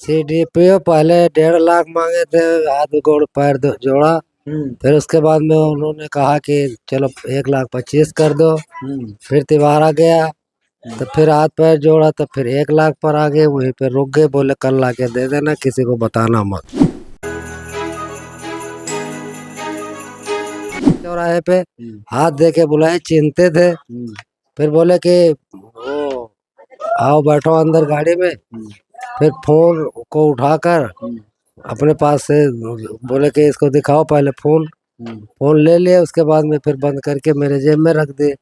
CDPO पहले 1.5 लाख मांगे थे, हाथ गोड़ पैर जोड़ा। फिर उसके बाद में उन्होंने कहा कि चलो 1,25,000 कर दो। फिर तिवारा गया तो फिर हाथ पैर जोड़ा तो फिर 1 लाख पर आ गए, वहीं पे रुक गए, बोले कल लाके दे देना, किसी को बताना मत। चौराहे पे हाथ दे के बुलाए, चिंते थे। फिर बोले कि वो आओ बैठो अंदर गाड़ी में। फिर फोन को उठाकर अपने पास से बोले कि इसको दिखाओ पहले फोन। फोन ले लिया, उसके बाद में फिर बंद करके मेरे जेब में रख दिए।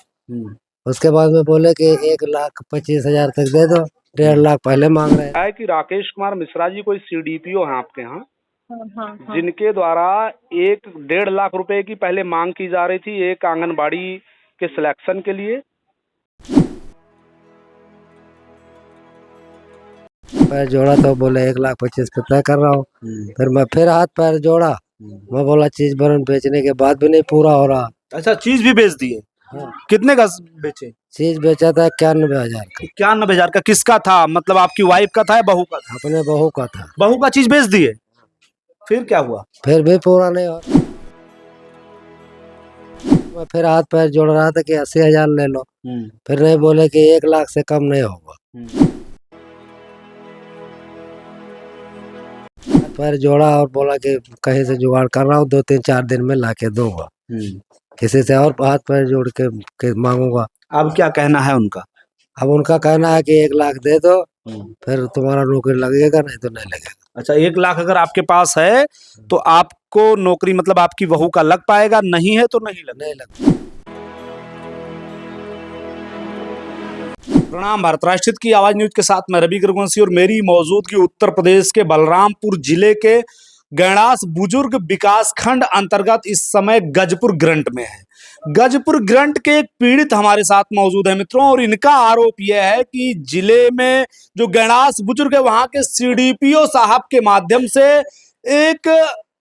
उसके बाद में बोले कि 1,25,000 तक दे दो, 1.5 लाख पहले मांग रहे हैं। है कि राकेश कुमार मिश्रा जी कोई सीडीपीओ हैं आपके यहाँ, हाँ। जिनके द्वारा 1.5 लाख रुपए की पहले मांग की जा रही थी एक आंगनबाड़ी के सिलेक्शन के लिए। पैर जोड़ा तो बोले 1,25,000 पे तय कर रहा हूँ। फिर मैं फिर हाथ पैर जोड़ा, मैं बोला चीज बरन बेचने के बाद भी नहीं पूरा हो रहा। अच्छा, चीज भी बेच दिए? हाँ। कितने का बेचे? चीज बेचा था 91,000 का। 91,000 का? किसका था? मतलब आपकी वाइफ का था या बहू का था? अपने बहू का था। बहू का चीज बेच दिए, फिर क्या हुआ? फिर भी पूरा नहीं हो। मैं फिर हाथ पैर जोड़ रहा था कि 80,000 ले लो। फिर नहीं, बोले कि 1 लाख से कम नहीं होगा। हाथ पैर जोड़ा और बोला कि कहीं से जुगाड़ कर रहा हूँ, 2-3-4 दिन में लाके दूंगा। किसी से और हाथ पैर जोड़ के मांगूंगा। अब क्या कहना है उनका? अब उनका कहना है कि 1 लाख दे दो, फिर तुम्हारा नौकरी लगेगा, नहीं तो नहीं लगेगा। अच्छा, 1 लाख अगर आपके पास है तो आपको नौकरी, मतलब आपकी बहू का लग पाएगा, नहीं है तो नहीं लगेगा। प्रणाम, भारत राष्ट्र की आवाज न्यूज के साथ मैं रवि गुरुवंशी और मेरी मौजूदगी उत्तर प्रदेश के बलरामपुर जिले के गैणास बुजुर्ग विकास खंड अंतर्गत इस समय गजपुर ग्रंट में है। गजपुर ग्रंट के एक पीड़ित हमारे साथ मौजूद है मित्रों, और इनका आरोप यह है कि जिले में जो गैणास बुजुर्ग है वहां के सीडीपीओ साहब के माध्यम से एक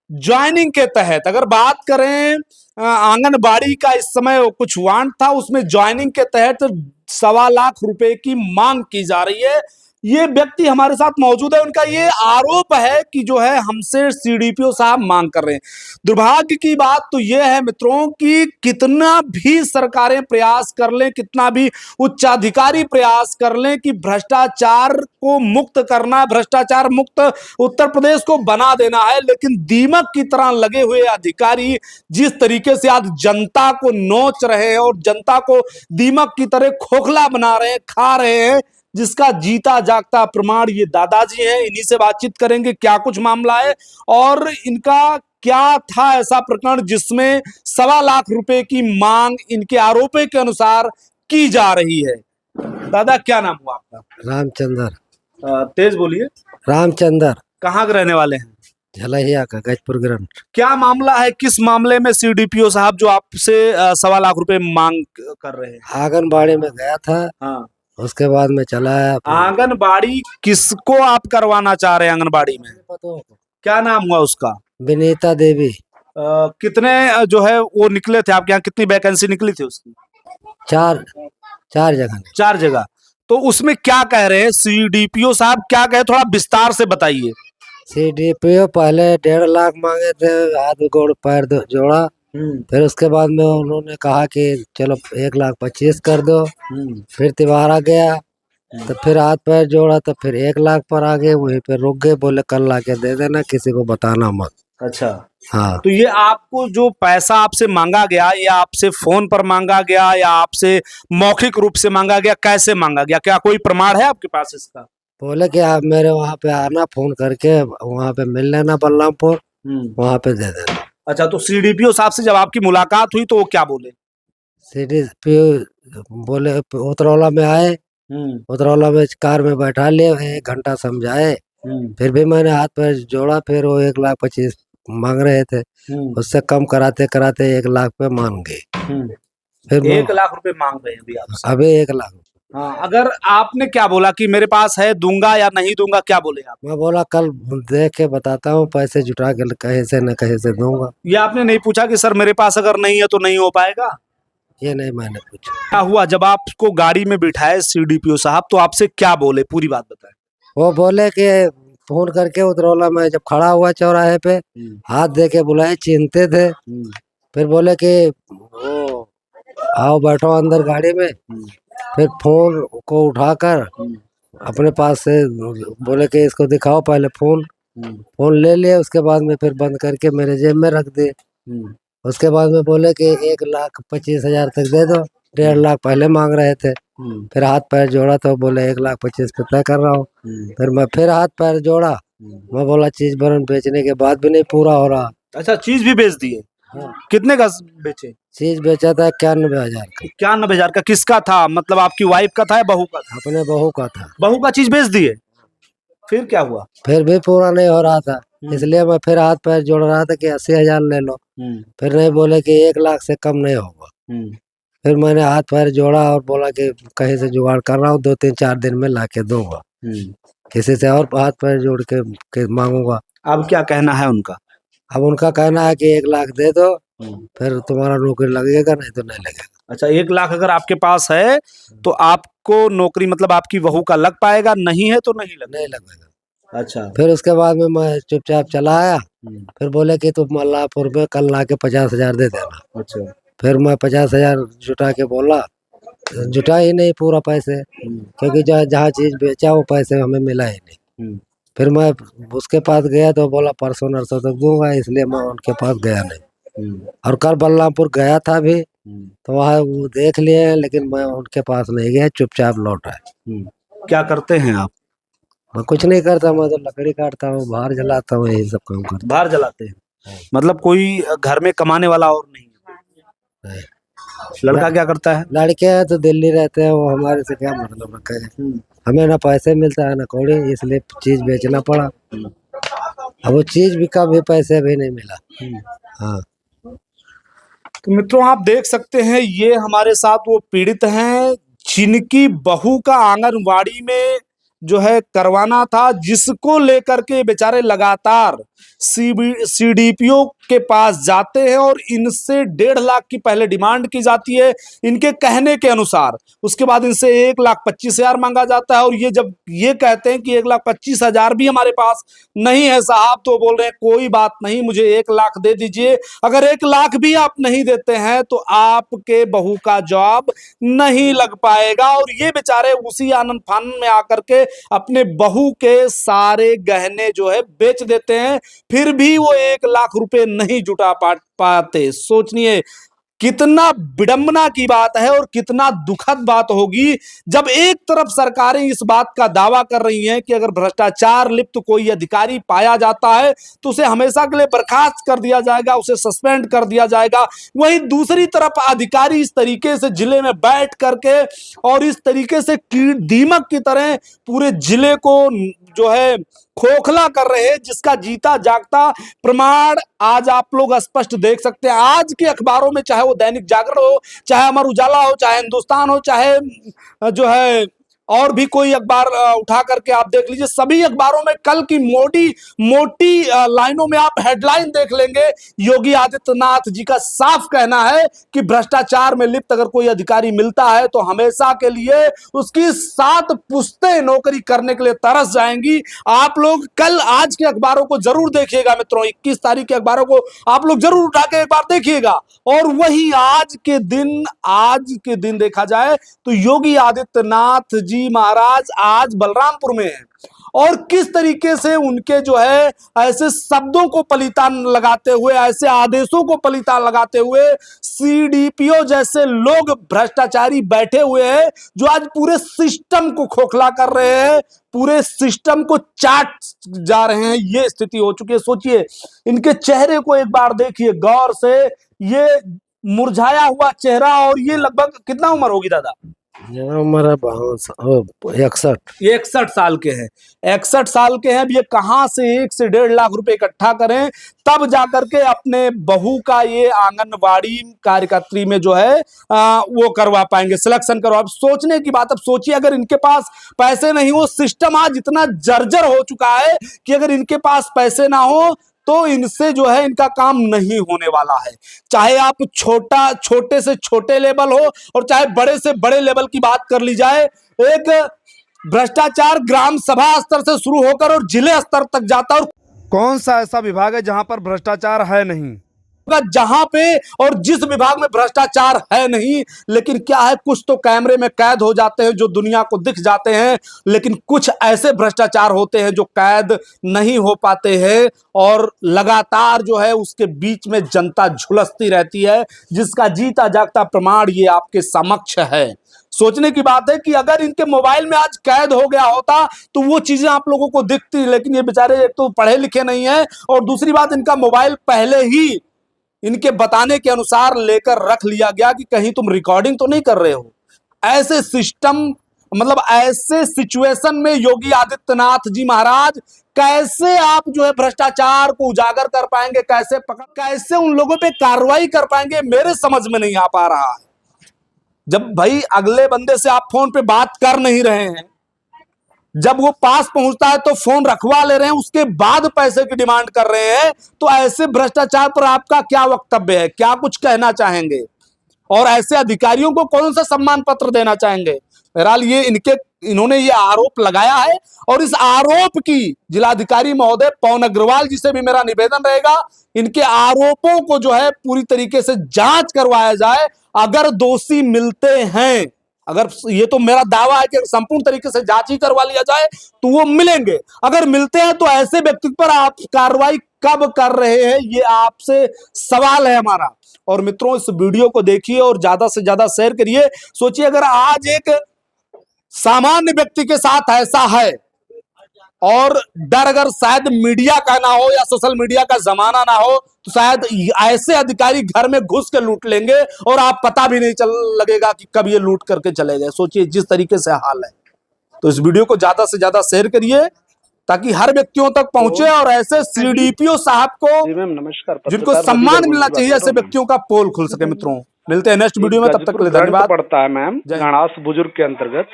ज्वाइनिंग के तहत, अगर बात करें आंगनबाड़ी का इस समय कुछ वांट था, उसमें ज्वाइनिंग के तहत 1.25 लाख रुपए की मांग की जा रही है। ये व्यक्ति हमारे साथ मौजूद है, उनका ये आरोप है कि जो है हमसे सीडीपीओ साहब मांग कर रहे हैं। दुर्भाग्य की बात तो ये है मित्रों कि कितना भी सरकारें प्रयास कर लें, कितना भी उच्चाधिकारी प्रयास कर लें कि भ्रष्टाचार को मुक्त करना, भ्रष्टाचार मुक्त उत्तर प्रदेश को बना देना है, लेकिन दीमक की तरह लगे हुए अधिकारी जिस तरीके से आज जनता को नोच रहे हैं और जनता को दीमक की तरह खोखला बना रहे हैं, खा रहे हैं, जिसका जीता जागता प्रमाण ये दादाजी हैं। इन्हीं से बातचीत करेंगे क्या कुछ मामला है और इनका क्या था ऐसा प्रकरण जिसमें 1.25 लाख रुपए की मांग इनके आरोपे के अनुसार की जा रही है। दादा, क्या नाम हुआ आपका? रामचंद्र। तेज बोलिए। रामचंद्र। कहाँ के रहने वाले हैं? झलहिया का, गजपुर ग्रंट। क्या मामला है, किस मामले में सीडीपीओ साहब जो आपसे 1.25 लाख रुपए मांग कर रहे हैं? आंगनबाड़ी में गया था। हाँ। उसके बाद में चला आया। आंगनबाड़ी किसको आप करवाना चाह रहे हैं? आंगनबाड़ी में क्या नाम हुआ उसका? विनीता देवी। कितने जो है वो निकले थे आपके यहाँ, कितनी वैकेंसी निकली थी उसकी? 4 जगह। 4 जगह। तो उसमें क्या कह रहे हैं सीडीपीओ साहब, क्या कहे, थोड़ा विस्तार से बताइए। सीडीपीओ पहले 1.5 लाख मांगे थे, हाथ गोड़ पैर जोड़ा। फिर उसके बाद में उन्होंने कहा कि चलो 1,25,000 कर दो। फिर तिवारा गया तो फिर हाथ पैर जोड़ा तो फिर 1 लाख पर आ गए, वहीं पे रुक गए, बोले कल लाके दे देना, किसी को बताना मत। अच्छा। हाँ। तो ये आपको जो पैसा आपसे मांगा गया, या आपसे फोन पर मांगा गया या आपसे मौखिक रूप से मांगा गया, कैसे मांगा गया, क्या कोई प्रमाण है आपके पास इसका? बोले कि आप मेरे वहाँ पे आना, फोन करके वहाँ पे मिल लेना बलरामपुर, वहाँ पे दे देना। अच्छा, तो सीडीपीओ साहब से जब आपकी मुलाकात हुई तो वो क्या बोले? सीडीपीओ बोले उतरौला में आए, उतरौला में कार में बैठा लिए, 1 घंटा समझाए। फिर भी मैंने हाथ पैर जोड़ा, फिर वो 1,25,000 मांग रहे थे, उससे कम कराते कराते 1 लाख पे मान गए। फिर 1 लाख रुपए मांग रहे हैं अभी आपसे? अभी 1 लाख। हाँ, अगर आपने क्या बोला कि मेरे पास है, दूंगा या नहीं दूंगा, क्या बोले आप? मैं बोला कल देख के बताता हूँ, पैसे जुटा के कहीं से न कहीं से दूंगा। ये आपने नहीं पूछा कि सर मेरे पास अगर नहीं है तो नहीं हो पाएगा? ये नहीं मैंने पूछा। क्या हुआ जब आपको गाड़ी में बिठाए सीडीपीओ साहब, तो आपसे क्या बोले, पूरी बात बताएं। वो बोले कि फोन करके उतरौला में जब खड़ा हुआ चौराहे पे, हाथ दे के बुलाए, चिंते थे। फिर बोले कि वो आओ बैठो अंदर गाड़ी में। फिर फोन को उठाकर अपने पास से बोले कि इसको दिखाओ पहले फोन। फोन ले लिया, उसके बाद में फिर बंद करके मेरे जेब में रख दिए। उसके बाद में बोले कि 1,25,000 तक दे दो। 1.5 लाख पहले मांग रहे थे। फिर हाथ पैर जोड़ा तो बोले 1,25,000 पे तय कर रहा हूँ। फिर मैं फिर हाथ पैर जोड़ा, मैं बोला चीज बरन बेचने के बाद भी नहीं पूरा हो रहा। अच्छा, चीज भी बेच दिए? हाँ। कितने का बेचे? चीज बेचा था 91,000 का। 91,000 का? किसका था? मतलब आपकी वाइफ का था या बहू का था? अपने बहू का था। बहू का चीज बेच दिए? फिर क्या हुआ? फिर भी पूरा नहीं हो रहा था, इसलिए मैं फिर हाथ पैर जोड़ रहा था कि 80,000 ले लो। फिर नहीं, बोले कि 1 लाख से कम नहीं होगा। फिर मैंने हाथ पैर जोड़ा और बोला कि कहीं से जुगाड़ कर रहा हूँ, 2-3-4 दिन में ला के दूंगा। किसी से और हाथ पैर जोड़ के मांगूंगा। अब क्या कहना है उनका? अब उनका कहना है कि 1 लाख दे दो, फिर तुम्हारा नौकरी लगेगा, नहीं तो नहीं लगेगा। अच्छा, 1 लाख अगर आपके पास है तो आपको नौकरी, मतलब आपकी बहू का लग पाएगा, नहीं है तो नहीं लगेगा। अच्छा। फिर उसके बाद में मैं चुपचाप चला आया। फिर बोले कि तुम मल्लापुर में कल ला के 50,000 दे देना। अच्छा। फिर मैं 50,000 जुटा के बोला, जुटा ही नहीं पूरा पैसे, क्योंकि जहाँ चीज बेचा वो पैसे हमें मिला ही नहीं। फिर मैं उसके पास गया तो बोला परसों नरसों तक दूंगा, इसलिए मैं उनके पास गया नहीं। और कल बलरामपुर गया था भी, तो वहाँ वो देख लिए, लेकिन मैं उनके पास नहीं गया, चुपचाप लौट आया। क्या करते हैं आप? मैं कुछ नहीं करता, मैं तो लकड़ी काटता हूँ, बाहर जलाता हूँ, यही सब काम करता बाहर जलाते हैं? मतलब कोई घर में कमाने वाला और नहीं है? लड़का क्या करता है? लड़के हैं तो दिल्ली रहते हैं, वो हमारे से क्या मतलब रखा है। हमें ना पैसे मिलता है ना कौड़ी, इसलिए चीज बेचना पड़ा। अब वो चीज भी का भी पैसे भी नहीं मिला। हाँ। तो मित्रों, आप देख सकते हैं, ये हमारे साथ वो पीड़ित हैं जिनकी बहू का आंगनवाड़ी में जो है करवाना था, जिसको लेकर के बेचारे लगातार सीडीपीओ के पास जाते हैं और इनसे 1.5 लाख की पहले डिमांड की जाती है इनके कहने के अनुसार। उसके बाद इनसे 1,25,000 मांगा जाता है, और ये जब ये कहते हैं कि 1,25,000 भी हमारे पास नहीं है साहब, तो बोल रहे हैं कोई बात नहीं, मुझे 1 लाख दे दीजिए। अगर 1 लाख भी आप नहीं देते हैं तो आपके बहू का जॉब नहीं लग पाएगा। और ये बेचारे उसी आनंद फानन में आकर के अपने बहू के सारे गहने जो है बेच देते हैं, फिर भी वो 1 लाख रुपए नहीं जुटा पाते। सोचनिए कितना विडंबना की बात है और कितना दुखद बात होगी जब एक तरफ सरकारें इस बात का दावा कर रही हैं कि अगर भ्रष्टाचार लिप्त कोई अधिकारी पाया जाता है तो उसे हमेशा के लिए बर्खास्त कर दिया जाएगा, उसे सस्पेंड कर दिया जाएगा। वहीं दूसरी तरफ अधिकारी इस तरीके से जिले में बैठ करके और इस तरीके से कीड़ दीमक की तरह पूरे जिले को जो है खोखला कर रहे हैं, जिसका जीता जागता प्रमाण आज आप लोग स्पष्ट देख सकते हैं। आज के अखबारों में, चाहे वो दैनिक जागरण हो, चाहे अमर उजाला हो, चाहे हिंदुस्तान हो, चाहे जो है और भी कोई अखबार उठा करके आप देख लीजिए, सभी अखबारों में कल की मोटी लाइनों में आप हेडलाइन देख लेंगे। योगी आदित्यनाथ जी का साफ कहना है कि भ्रष्टाचार में लिप्त अगर कोई अधिकारी मिलता है तो हमेशा के लिए उसकी 7 पुश्तें नौकरी करने के लिए तरस जाएंगी। आप लोग कल आज के अखबारों को जरूर देखिएगा मित्रों, 21 तारीख के अखबारों को आप लोग जरूर उठा के एक बार देखिएगा। और वही आज के दिन देखा जाए तो योगी आदित्यनाथ जी महाराज आज बलरामपुर में हैं, और किस तरीके से उनके जो है ऐसे शब्दों को पलीतान लगाते हुए, ऐसे आदेशों को पलीतान लगाते हुए सीडीपीओ जैसे लोग भ्रष्टाचारी बैठे हुए हैं जो आज पूरे सिस्टम को खोखला कर रहे हैं, पूरे सिस्टम को चाट जा रहे हैं। ये स्थिति हो चुकी है। सोचिए, इनके चेहरे को एक बार देखिए गौर से, ये मुरझाया हुआ चेहरा, और ये लगभग कितना उम्र होगी दादा? उम्र 61 साल के हैं। 61 साल के हैं। अब ये कहां से 1 से 1.5 लाख रुपए इकट्ठा करें तब जाकर के अपने बहू का ये आंगनवाड़ी कार्यकर्त्री में जो है वो करवा पाएंगे, सिलेक्शन करवा। अब सोचने की बात, अब सोचिए अगर इनके पास पैसे नहीं हो, सिस्टम आज इतना जर्जर हो चुका है कि अगर इनके पास पैसे ना हो तो इनसे जो है इनका काम नहीं होने वाला है। चाहे आप छोटे से छोटे लेवल हो और चाहे बड़े से बड़े लेवल की बात कर ली जाए, एक भ्रष्टाचार ग्राम सभा स्तर से शुरू होकर और जिले स्तर तक जाता है। और कौन सा ऐसा विभाग है जहां पर भ्रष्टाचार है नहीं? जहां पे और जिस विभाग में भ्रष्टाचार है नहीं, लेकिन क्या है, कुछ तो कैमरे में कैद हो जाते हैं जो दुनिया को दिख जाते हैं, लेकिन कुछ ऐसे भ्रष्टाचार होते हैं जो कैद नहीं हो पाते हैं और लगातार जो है उसके बीच में जनता झुलसती रहती है, जिसका जीता जागता प्रमाण ये आपके समक्ष है। सोचने की बात है कि अगर इनके मोबाइल में आज कैद हो गया होता तो वो चीजें आप लोगों को दिखती, लेकिन ये बेचारे एक तो पढ़े लिखे नहीं है और दूसरी बात इनका मोबाइल पहले ही इनके बताने के अनुसार लेकर रख लिया गया कि कहीं तुम रिकॉर्डिंग तो नहीं कर रहे हो। ऐसे सिस्टम, मतलब ऐसे सिचुएशन में योगी आदित्यनाथ जी महाराज कैसे आप जो है भ्रष्टाचार को उजागर कर पाएंगे, कैसे उन लोगों पे कार्रवाई कर पाएंगे, मेरे समझ में नहीं आ पा रहा है। जब भाई अगले बंदे से आप फोन पे बात कर नहीं रहे हैं, जब वो पास पहुंचता है तो फोन रखवा ले रहे हैं, उसके बाद पैसे की डिमांड कर रहे हैं, तो ऐसे भ्रष्टाचार पर आपका क्या वक्तव्य है, क्या कुछ कहना चाहेंगे और ऐसे अधिकारियों को कौन सा सम्मान पत्र देना चाहेंगे? बहरहाल ये इन्होंने ये आरोप लगाया है और इस आरोप की जिलाधिकारी महोदय पवन अग्रवाल जी से भी मेरा निवेदन रहेगा, इनके आरोपों को जो है पूरी तरीके से जांच करवाया जाए। अगर दोषी मिलते हैं, अगर ये तो मेरा दावा है कि संपूर्ण तरीके से जांच ही करवा लिया जाए तो वो मिलेंगे, अगर मिलते हैं तो ऐसे व्यक्ति पर आप कार्रवाई कब कर रहे हैं, ये आपसे सवाल है हमारा। और मित्रों, इस वीडियो को देखिए और ज्यादा से ज्यादा शेयर करिए। सोचिए अगर आज एक सामान्य व्यक्ति के साथ ऐसा है और डर अगर शायद मीडिया का ना हो या सोशल मीडिया का जमाना ना हो तो शायद ऐसे अधिकारी घर में घुस के लूट लेंगे और आप पता भी नहीं चल लगेगा कि कब ये लूट करके चले गए। सोचिए जिस तरीके से हाल है। तो इस वीडियो को ज्यादा से ज्यादा शेयर करिए ताकि हर व्यक्तियों तक पहुंचे और ऐसे सीडीपीओ साहब को, नमस्कार, जिनको सम्मान मिलना चाहिए, ऐसे व्यक्तियों का पोल खुल सके। मित्रों, मिलते हैं नेक्स्ट वीडियो में, तब तक के लिए धन्यवाद। पड़ता है मैम गणास बुजुर्ग के अंतर्गत।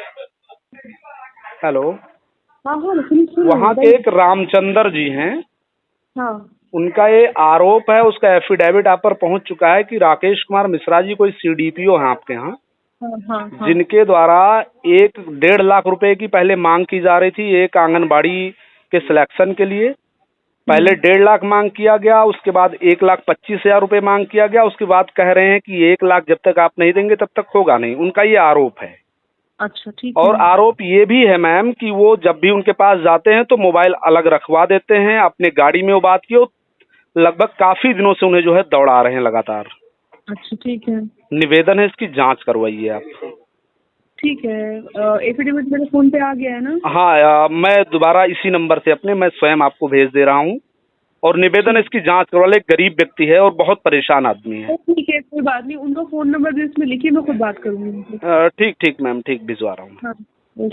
हेलो, वहाँ के एक रामचंद्र जी हैं, हाँ। उनका ये आरोप है, उसका एफिडेविट आप पर पहुंच चुका है कि राकेश कुमार मिश्रा जी कोई सीडीपीओ हैं आपके यहाँ, हाँ। जिनके द्वारा 1-1.5 लाख रुपए की पहले मांग की जा रही थी एक आंगनबाड़ी के सिलेक्शन के लिए। पहले 1.5 लाख मांग किया गया, उसके बाद 1,25,000 रुपए मांग किया गया, उसके बाद कह रहे हैं कि 1 लाख जब तक आप नहीं देंगे तब तक होगा नहीं। उनका ये आरोप है। अच्छा, ठीक। और आरोप ये भी है मैम कि वो जब भी उनके पास जाते हैं तो मोबाइल अलग रखवा देते हैं अपने गाड़ी में। वो बात की, लगभग काफी दिनों से उन्हें जो है दौड़ा रहे हैं लगातार। अच्छा, ठीक है। निवेदन है इसकी जांच करवाइए आप। ठीक है। एफिडेविट मेरे फोन पे आ गया है ना? हाँ, मैं दोबारा इसी नंबर से मैं स्वयं आपको भेज दे रहा हूँ और निवेदन इसकी जांच करवा ले। गरीब व्यक्ति है और बहुत परेशान आदमी है। ठीक है, कोई बात नहीं, उनका फोन नंबर भी इसमें लिखिए, मैं खुद बात करूंगी। ठीक मैम, ठीक भिजवा रहा हूँ। हाँ।